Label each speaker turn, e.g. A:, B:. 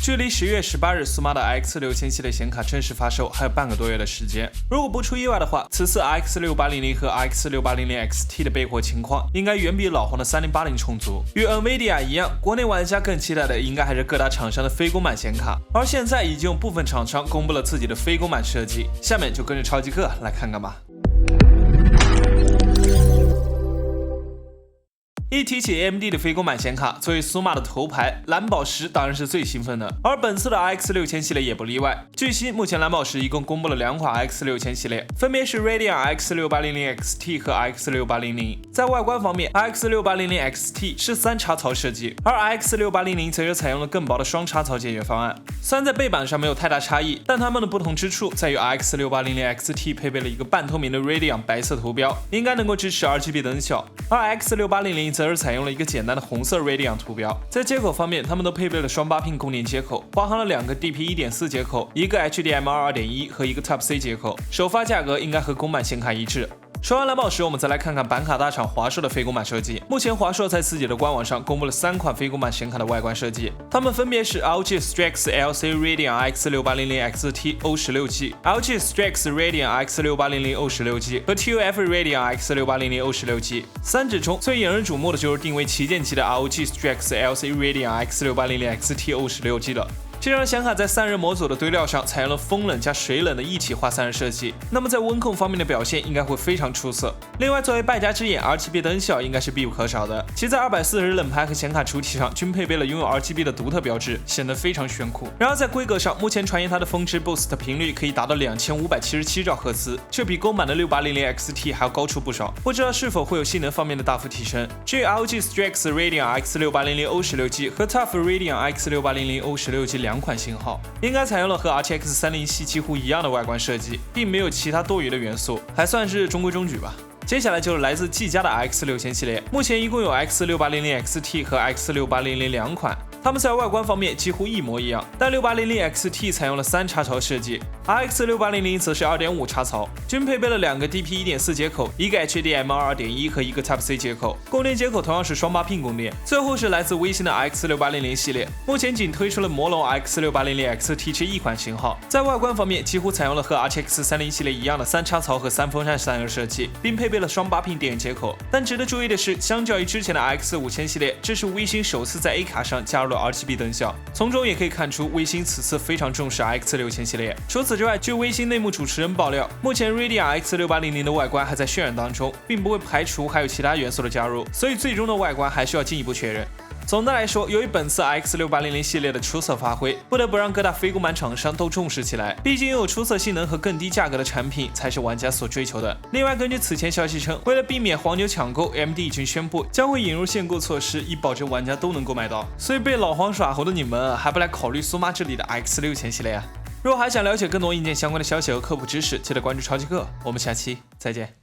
A: 距离10月18日苏妈的 RX6000 系列显卡正式发售还有半个多月的时间。如果不出意外的话，此次 RX6800 和 RX6800 XT 的备货情况应该远比老黄的3080充足。与 NVIDIA 一样，国内玩家更期待的应该还是各大厂商的非公版显卡，而现在已经有部分厂商公布了自己的非公版设计。下面就跟着超级哥来看看吧。一提起 AMD 的非公版显卡，作为苏妈的头牌，蓝宝石当然是最兴奋的，而本次的 RX6000 系列也不例外。据悉，目前蓝宝石一共公布了2款 RX6000 系列，分别是 Radeon RX6800 XT 和 RX6800。在外观方面 ，RX6800 XT 是3插槽设计，而 RX6800 则是采用了更薄的双插槽解决方案。虽然在背板上没有太大差异，但它们的不同之处在于 RX6800 XT 配备了一个半透明的 Radeon 白色图标，应该能够支持 RGB 灯效，而 RX6800 则是采用了一个简单的红色 Radeon 图标。在接口方面，它们都配备了双8pin 供电接口，包含了2个 DP1.4 接口，一个 HDMI 2.1和一个 Type-C 接口，首发价格应该和公版显卡一致。说完蓝宝石，我们再来看看板卡大厂华硕的非公版设计。目前华硕在自己的官网上公布了3款非公版显卡的外观设计，它们分别是 LG Strix LC Radeon X6800 XT O16G、LG Strix Radeon X6800 O16G 和 TUF Radeon X6800 O16G。三者中最引人瞩目的就是定位旗舰级的 LG Strix LC Radeon X6800 XT O16G 了。这张显卡在散热模组的堆料上采用了风冷加水冷的一体化散热设计，那么在温控方面的表现应该会非常出色。另外，作为败家之眼 ，RGB 灯效应该是必不可少的。其在240冷拍和显卡主体上均配备了拥有 RGB 的独特标志，显得非常炫酷。然而在规格上，目前传言它的峰值 Boost 频率可以达到2577兆赫兹，这比公版的6800 XT 还要高出不少。不知道是否会有性能方面的大幅提升。至于 LG Strix Radeon X6800 O16G 和 TUF Radeon X6800 O16G 2款型号应该采用了和 RTX 30系几乎一样的外观设计，并没有其他多余的元素，还算是中规中矩吧。接下来就是来自技嘉的 RX6000 系列，目前一共有 X6800 XT 和 X6800 2款。它们在外观方面几乎一模一样，但6800 XT 采用了3插槽设计， RX6800 则是 2.5 插槽，均配备了2个 DP1.4 接口，一个 HDMI 2.1和一个 Type-C 接口，供电接口同样是双8pin供电。最后是来自微星的 RX6800 系列，目前仅推出了魔龙 RX6800 XT 这一款型号，在外观方面几乎采用了和 RTX 30系列一样的3插槽和3风扇散热设计，并配备了双8pin电源接口。但值得注意的是，相较于之前的 RX5000 系列，这是微星首次在 A 卡上加入了 RGB 灯效，从中也可以看出微星此次非常重视 RX6000 系列。除此之外，据微星内幕主持人爆料，目前 Radeon X6800 的外观还在渲染当中，并不会排除还有其他元素的加入，所以最终的外观还需要进一步确认。总的来说，由于本次 RX6800 系列的出色发挥，不得不让各大非公版厂商都重视起来。毕竟拥有出色性能和更低价格的产品才是玩家所追求的。另外，根据此前消息称，为了避免黄牛抢购 ，AMD 已经宣布将会引入限购措施，以保证玩家都能够买到。所以被老黄耍猴的你们，还不来考虑苏妈这里的 RX6000 系列啊？如果还想了解更多硬件相关的消息和科普知识，记得关注超级哥。我们下期再见。